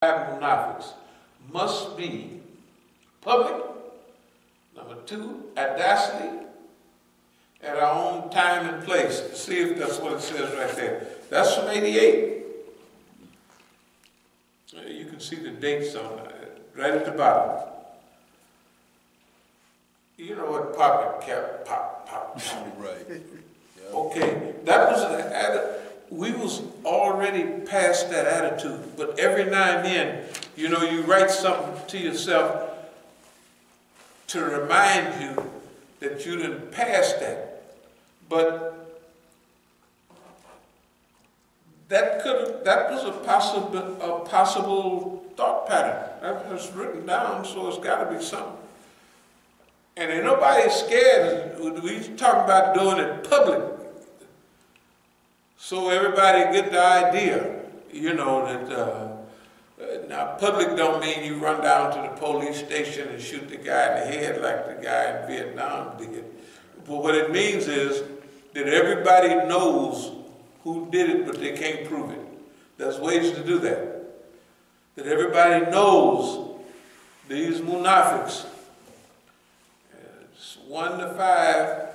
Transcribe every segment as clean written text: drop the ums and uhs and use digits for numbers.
munafiqs must be public. Number two, audacity at our own time and place. See if that's what it says right there. That's from 88. You can see the dates on it, right at the bottom. You know what popping kept pop. Right. Yeah. Okay, that was we was already past that attitude, but every now and then, you know, you write something to yourself to remind you that you didn't pass that. But that was a possible thought pattern. That was written down, so it's got to be something. And ain't nobody scared. We talking about doing it public, so everybody get the idea. You know that now public don't mean you run down to the police station and shoot the guy in the head like the guy in Vietnam did. But what it means is that everybody knows who did it, but they can't prove it. There's ways to do that. That everybody knows these munafiqs. It's 1 to 5,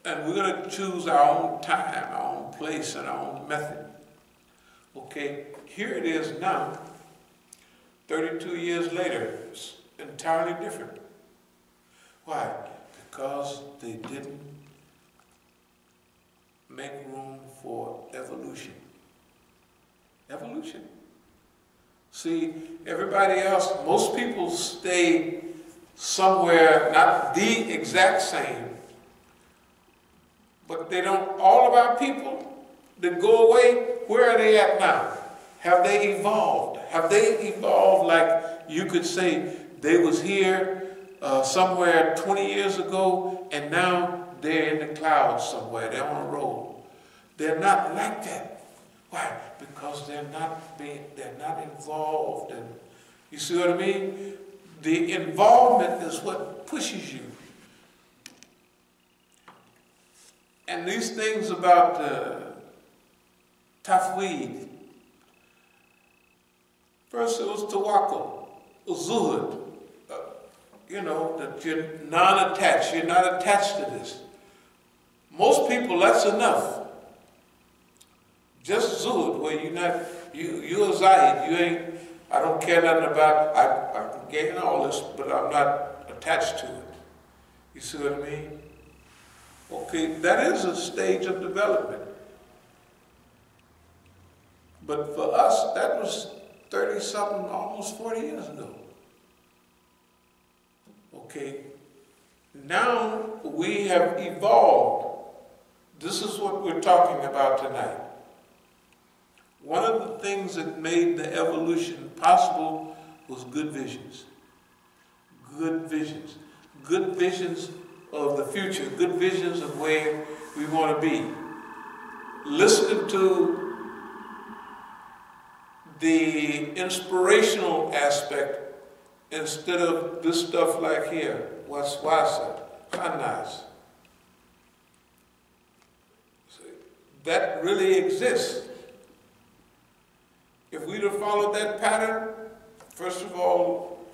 and we're going to choose our own time, our own place, and our own method. Okay, here it is now, 32 years later, it's entirely different. Why? Because they didn't make room for evolution. Evolution. See, everybody else, most people stay somewhere, not the exact same, but they don't, all of our people that go away, where are they at now? Have they evolved? Have they evolved like you could say they was here somewhere 20 years ago and now they're in the clouds somewhere, they're on a roll. They're not like that. Why? Because they're not involved. And you see what I mean? The involvement is what pushes you. And these things about tafweed, first it was tawakkul, zuhud, you know, that you're non-attached, you're not attached to this. Most people, that's enough. Just zuhud, where you're not, you're a zahid, you ain't, I don't care nothing about, I can gain all this, but I'm not attached to it. You see what I mean? Okay, that is a stage of development. But for us, that was 30-something, almost 40 years ago. Okay, now we have evolved. This is what we're talking about tonight. One of the things that made the evolution possible was good visions. Good visions. Good visions of the future. Good visions of where we want to be. Listening to the inspirational aspect instead of this stuff like here. Waswasa, khanas. That really exists. If we'd have followed that pattern, first of all,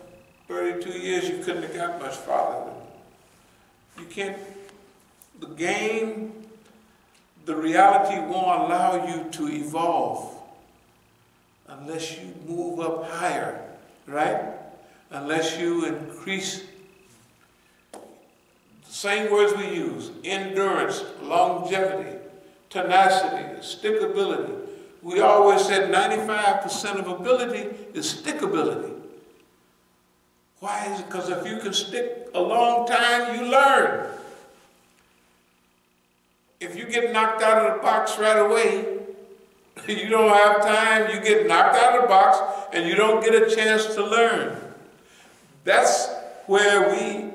32 years, you couldn't have got much farther. You can't, the game, the reality won't allow you to evolve unless you move up higher, right? Unless you increase the same words we use: endurance, longevity, tenacity, stickability. We always said 95% of ability is stickability. Why is it? Because if you can stick a long time, you learn. If you get knocked out of the box right away, you don't have time, you get knocked out of the box, and you don't get a chance to learn. That's where we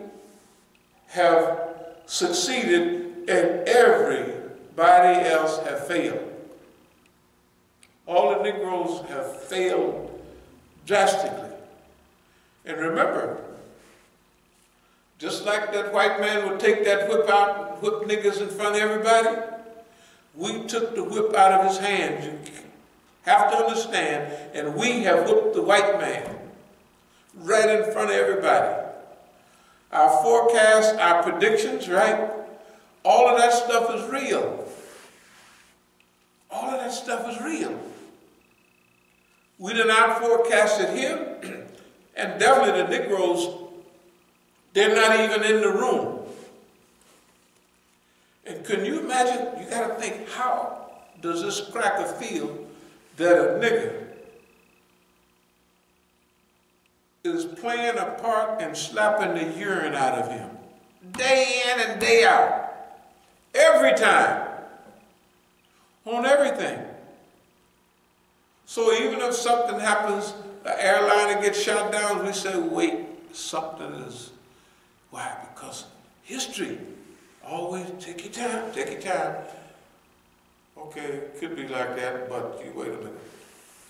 have succeeded and everybody else have failed. All the Negroes have failed drastically. And remember, just like that white man would take that whip out and whip niggas in front of everybody, we took the whip out of his hands. You have to understand, and we have whooped the white man right in front of everybody. Our forecasts, our predictions, right? All of that stuff is real. All of that stuff is real. We did not forecasted him, and definitely the Negroes, they're not even in the room. And can you imagine, you got to think, how does this cracker feel that a nigger is playing a part and slapping the urine out of him day in and day out, every time, on everything? So even if something happens, an airliner gets shot down, we say, wait, something is, why? Because history, always take your time, take your time. Okay, it could be like that, but you wait a minute.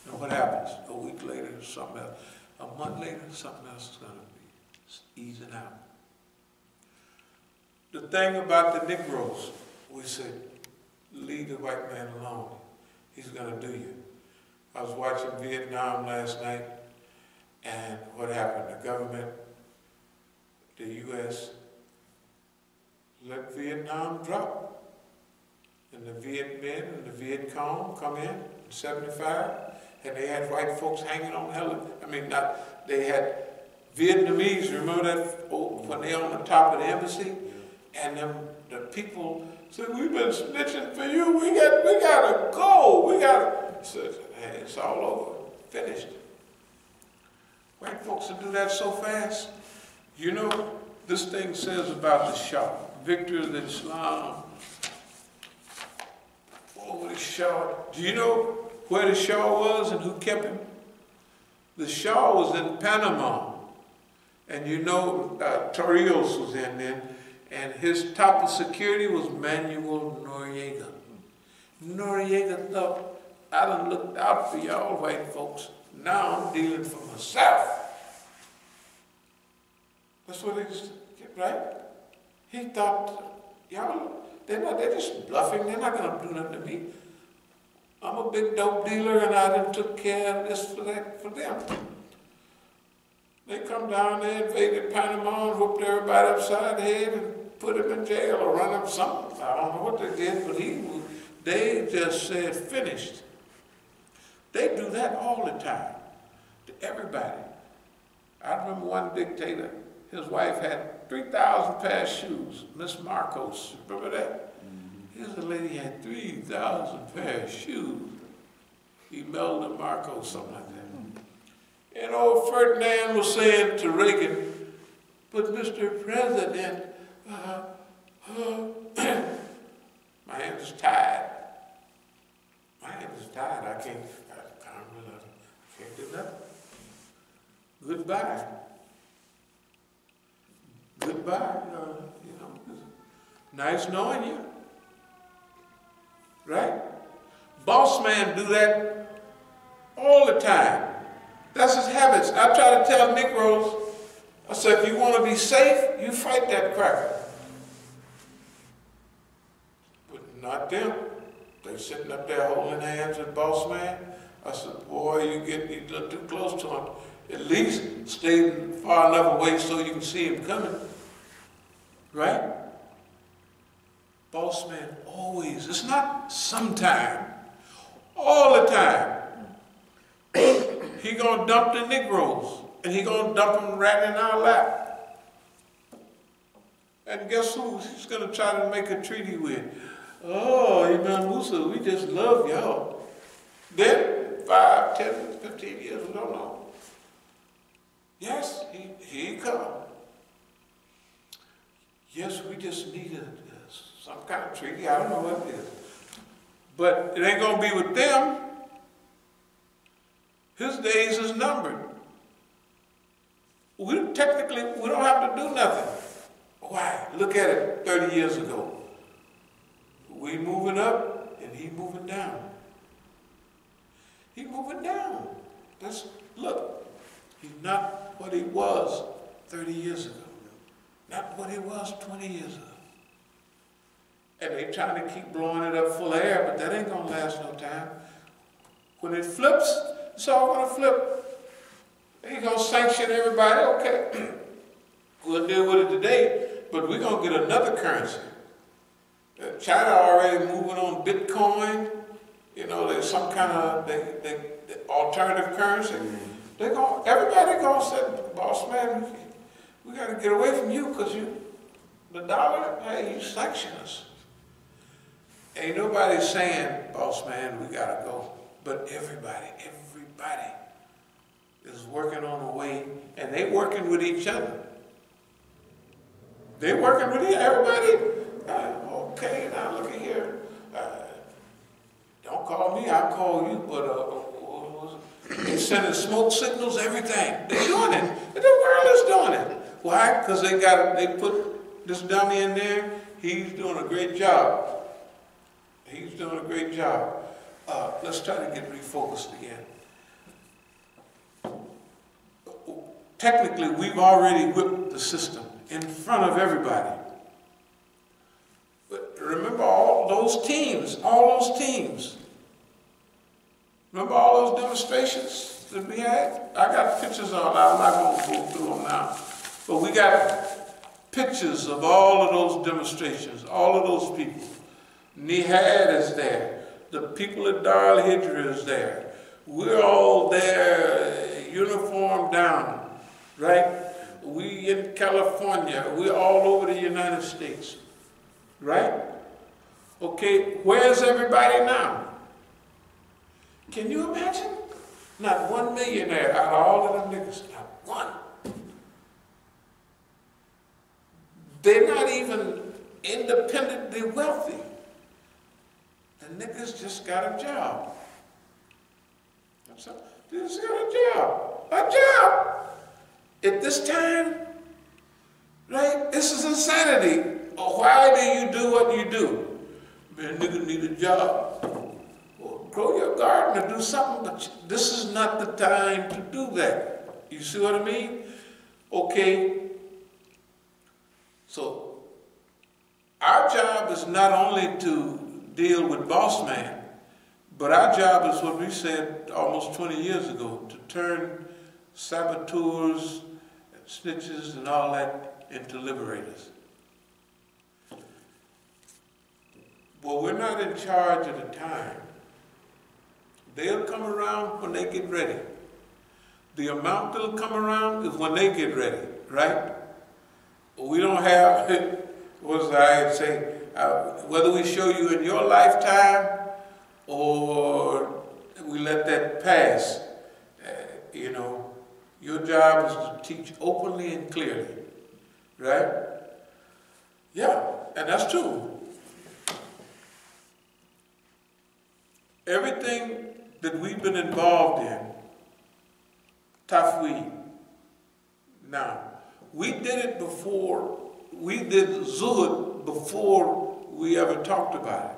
And what happens? A week later, something else. A month later, something else is going to be easing out. The thing about the Negroes, we say, leave the white man alone. He's going to do you. I was watching Vietnam last night, and what happened? The government, the U.S., let Vietnam drop. And the Viet Minh and the Viet Cong come in 75, and they had white folks hanging on they had Vietnamese, remember that, when they on the top of the embassy? And the people said, we've been snitching for you, we gotta go, said, hey, it's all over, finished. White folks will do that so fast. You know, this thing says about the Shah, victor of Islam. Oh, the Shah. Do you know where the Shah was and who kept him? The Shah was in Panama. And you know, Torrijos was in then. And his top of security was Manuel Noriega. Noriega thought, I done looked out for y'all white folks. Now I'm dealing for myself. That's what he said, right? He thought, y'all, they're just bluffing. They're not going to do nothing to me. I'm a big dope dealer, and I done took care of this for them. They come down, they invaded Panama and whooped everybody upside the head and put him in jail or run him something. I don't know what they did, but they just said finished. They do that all the time to everybody. I remember one dictator, his wife had 3,000 pair of shoes, Miss Marcos, remember that? Here's a lady had 3,000 pair of shoes. Imelda Marcos, something like that. And old Ferdinand was saying to Reagan, but Mr. President, my hands is tied. My hands is tied. I can't do nothing. Goodbye. Goodbye. Nice knowing you. Right? Boss man do that all the time. That's his habits. I try to tell Negroes, I said, if you want to be safe, you fight that cracker. But not them. They're sitting up there holding hands with boss man. I said, boy, you get a little too close to him. At least stay far enough away so you can see him coming. Right? Boss man always, it's not sometime, all the time. He gonna dump the Negroes, and he gonna dump them right in our lap. And guess who he's gonna try to make a treaty with? Oh, Imam Musa, we just love y'all. Then 5, 10, 15 years, we don't know. Yes, he come. Yes, we just need some kind of treaty. I don't know what it is. But it ain't gonna be with them. His days is numbered. We don't have to do nothing. Why? Look at it 30 years ago. We moving up and he moving down. He moving down. Look, he's not what he was 30 years ago. Not what he was 20 years ago. And they trying to keep blowing it up full of air, but that ain't gonna last no time. When it flips, it's all going to flip. He's going to sanction everybody. Okay, we'll deal with it today, but we're going to get another currency. China already moving on Bitcoin. You know, there's some kind of they alternative currency. Everybody going to say, boss man, we got to get away from you because the dollar, hey, you sanction us. Ain't nobody saying, boss man, we got to go. But everybody is working on a way, and they working with each other. They working with everybody. Okay, now look at here. Don't call me, I'll call you. But they're sending smoke signals, everything. They're doing it. The world is doing it. Why? Because they put this dummy in there. He's doing a great job. He's doing a great job. Let's try to get refocused again. Technically, we've already whipped the system in front of everybody. But remember all those teams. Remember all those demonstrations that we had? I got pictures on. I'm not going to go through them now. But we got pictures of all of those demonstrations, all of those people. Nihad is there. The people at Dar al-Hijra is there. We're all there, uniform down, right? We in California. We're all over the United States, right? Okay, where's everybody now? Can you imagine? Not one millionaire out of all of them niggas, not one. They're not even independently wealthy. The niggas just got a job. They just got a job. A job! At this time, right? This is insanity. Why do you do what you do? Man, nigga need a job. Well, grow your garden or do something, but this is not the time to do that. You see what I mean? Okay. So, our job is not only to deal with boss man, but our job is what we said almost 20 years ago, to turn saboteurs, and snitches and all that into liberators. Well, we're not in charge at the time. They'll come around when they get ready. The amount that'll come around is when they get ready, right? We don't have, what does I say, whether we show you in your lifetime or we let that pass, you know, your job is to teach openly and clearly, right? Yeah, and that's true. Everything that we've been involved in, tafweed. Now, we did it before, we did zuhud before we ever talked about it.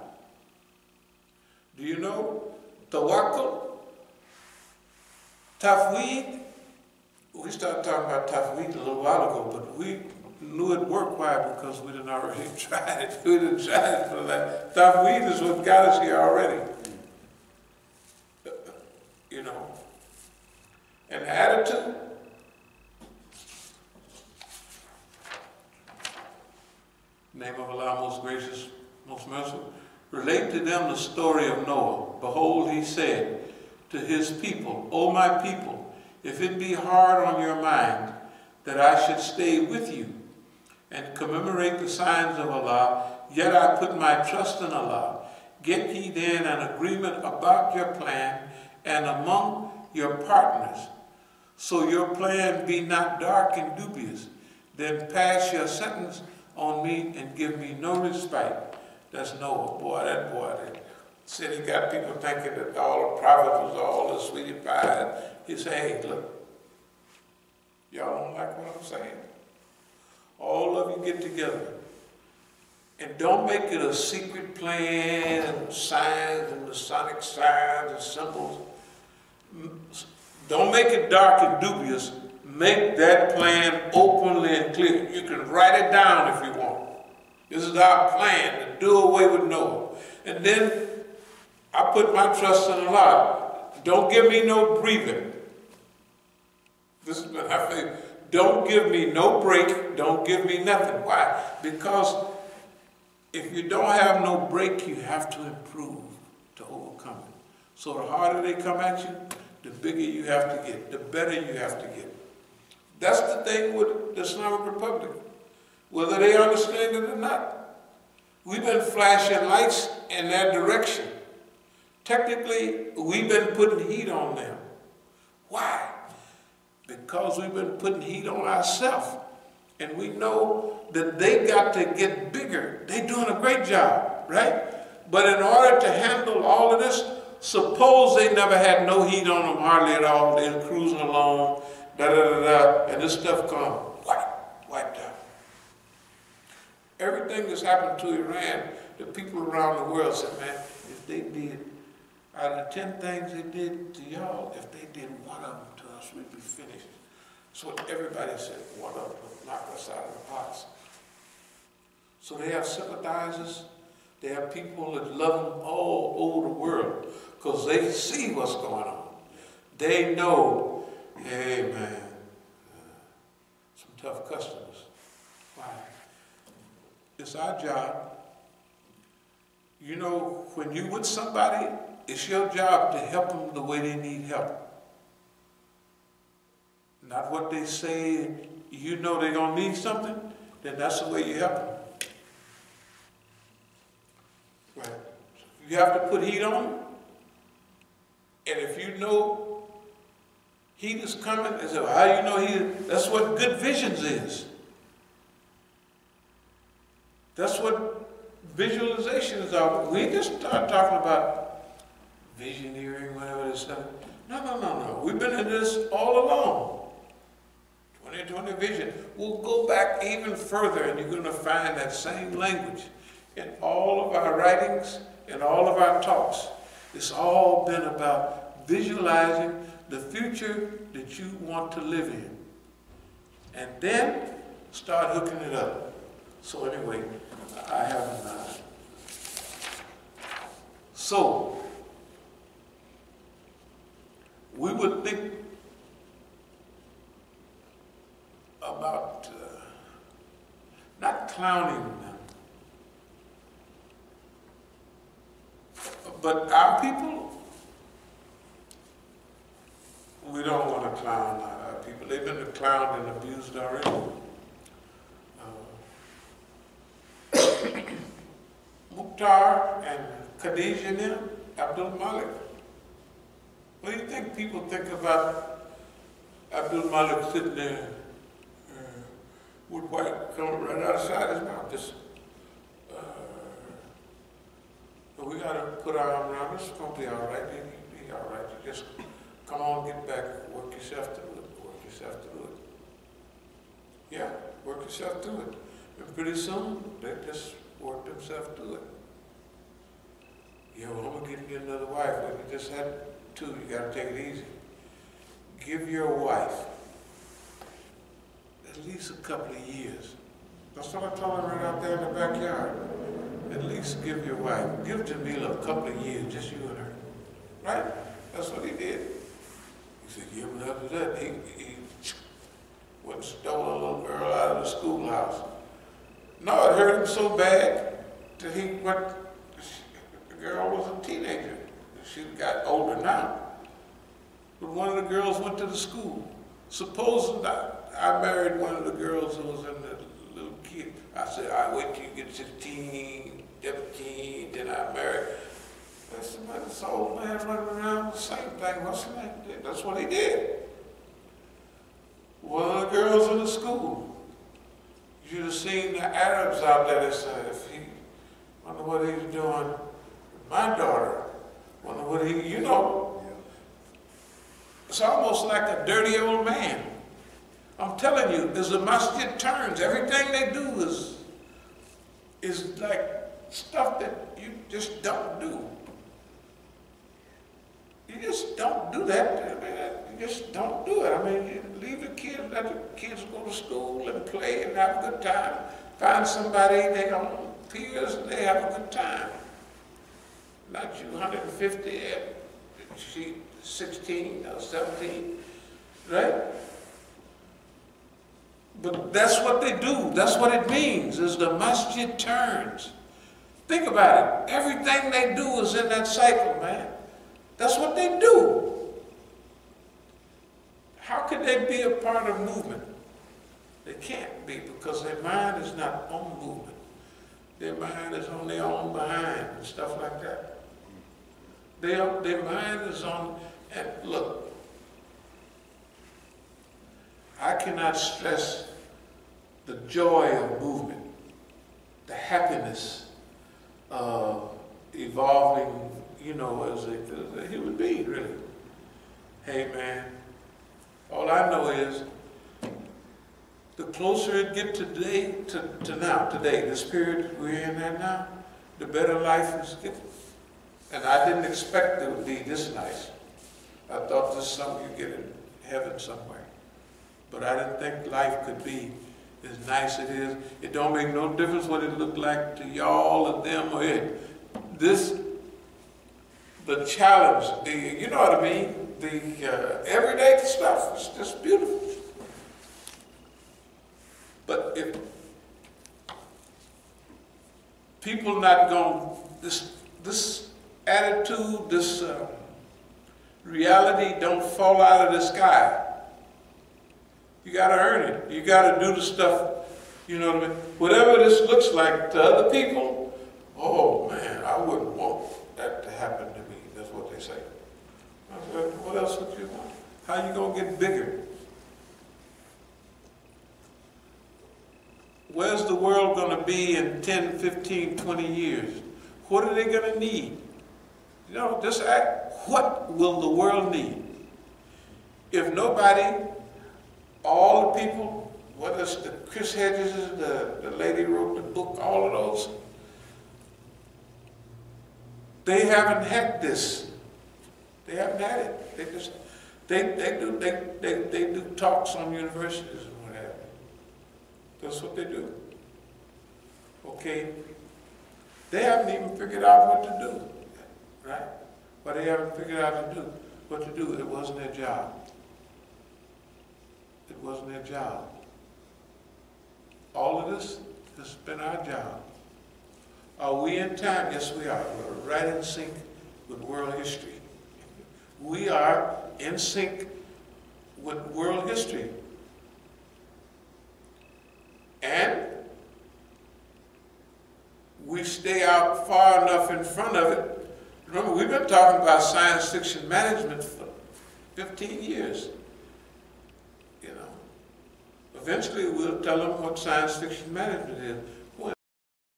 Do you know? Tawakkul, tafweed. We started talking about tafweed a little while ago, but we knew it worked. Why? Because we didn't already try it. We didn't try it for that. Tafweed is what got us here already. You know. And attitude. Name of Allah, most gracious, most merciful. Relate to them the story of Noah. Behold, he said to his people, O my people, if it be hard on your mind that I should stay with you and commemorate the signs of Allah, yet I put my trust in Allah. Get ye then an agreement about your plan and among your partners, so your plan be not dark and dubious. Then pass your sentence on me and give me no respite. That's Noah. Boy, that said he got people thinking that all the prophets was all the sweetie pie. He said, hey, look, y'all don't like what I'm saying? All of you get together. And don't make it a secret plan and signs and Masonic signs and symbols. Don't make it dark and dubious. Make that plan openly and clear. You can write it down if you want. This is our plan to do away with Noah. And then I put my trust in Allah. Don't give me no breather. This is what I say. Don't give me no break. Don't give me nothing. Why? Because if you don't have no break, you have to improve to overcome it. So the harder they come at you, the bigger you have to get, the better you have to get. That's the thing with the Islamic Republic. Whether they understand it or not, we've been flashing lights in their direction. Technically, we've been putting heat on them. Why? Because we've been putting heat on ourselves. And we know that they got to get bigger. They're doing a great job, right? But in order to handle all of this, suppose they never had no heat on them hardly at all. They're cruising along, and this stuff comes wiped out. Everything that's happened to Iran, the people around the world said, man, if they did, out of 10 things they did to y'all, if they did one of them to us, we'd be finished. So everybody said, one of them would knock us out of the box. So they have sympathizers. They have people that love them all over the world because they see what's going on. They know, hey man, some tough customers. Why? It's our job. You know, when you with somebody, it's your job to help them the way they need help. Not what they say, you know they're going to need something, then that's the way you help them. Right. You have to put heat on them. And if you know heat is coming, and so how you know heat, that's what good visions is. That's what visualization is about. We just start talking about visioneering, whatever this stuff. No. We've been in this all along. 2020 vision. We'll go back even further and you're going to find that same language in all of our writings and all of our talks. It's all been about visualizing the future that you want to live in. And then start hooking it up. So anyway, I have so we would think about not clowning them, but our people, we don't want to clown our people. They've been clowned and abused already. Mukhtar and Khadijah and them, Abdul Malik. What do you think people think about Abdul Malik sitting there with white coming right outside his mouth? Just, we got to put our arm around us. It's going to be all right. Be all right. You just come on, get back, work yourself through it. Work yourself through it. Yeah, work yourself through it. And pretty soon, they just work themselves through it. Yeah, well, I'm going to get you another wife. Well, you just had two. You got to take it easy. Give your wife at least a couple of years. That's what I told him right out there in the backyard. At least give your wife, give Jamila a couple of years, just you and her. Right? That's what he did. He said, yeah, but after that, he went and stole a little girl out of the schoolhouse. No, it hurt him so bad that he went, the girl was a teenager. She got older now. But one of the girls went to the school. Supposing I married one of the girls who was in the little kid. I said, I wait till you get 16, 17, then I marry. That's this old man running around, the same thing. What's the name? That's what he did. One of the girls in the school. You should have seen the Arabs out there that said, if he, wonder what he's doing with my daughter. Wonder what he, you know. It's almost like a dirty old man. I'm telling you, as the masjid turns, everything they do is like stuff that you just don't do. You just don't do that. I mean, you just don't do it. I mean, you leave the kids, let the kids go to school and play and have a good time. Find somebody, they own peers, and they have a good time. Not you 150, 16 or 17, right? But that's what they do. That's what it means, is the masjid turns. Think about it. Everything they do is in that cycle, man. That's what they do. How could they be a part of movement? They can't be, because their mind is not on movement. Their mind is on their own behind and stuff like that. Their mind is on, and look, I cannot stress the joy of movement, the happiness of evolving, you know, as a human being, really. Hey, man, all I know is the closer it gets today, to now, today, this period we're in right now, the better life is getting. And I didn't expect it would be this nice. I thought this is something you get in heaven somewhere. But I didn't think life could be as nice as it is. It don't make no difference what it looked like to y'all or them or it. The challenge, you know what I mean? The everyday stuff is just beautiful. But if people not going, this attitude, this reality don't fall out of the sky. You got to earn it. You got to do the stuff, you know what I mean? Whatever this looks like to other people, oh man, I wouldn't want that to happen to me. That's what they say. I said, what else would you want? How you going to get bigger? Where's the world going to be in 10, 15, 20 years? What are they going to need? You know, just ask, what will the world need? If nobody, all the people, whether it's the Chris Hedges, the lady who wrote the book, all of those, they haven't had this. They haven't had it. They do talks on universities and what have you. That's what they do. Okay? They haven't even figured out what to do. Right? But they haven't figured out what to do. It wasn't their job. It wasn't their job. All of this has been our job. Are we in time? Yes, we are. We're right in sync with world history. We are in sync with world history. And we stay out far enough in front of it. Remember, we've been talking about science fiction management for 15 years. You know, eventually we'll tell them what science fiction management is.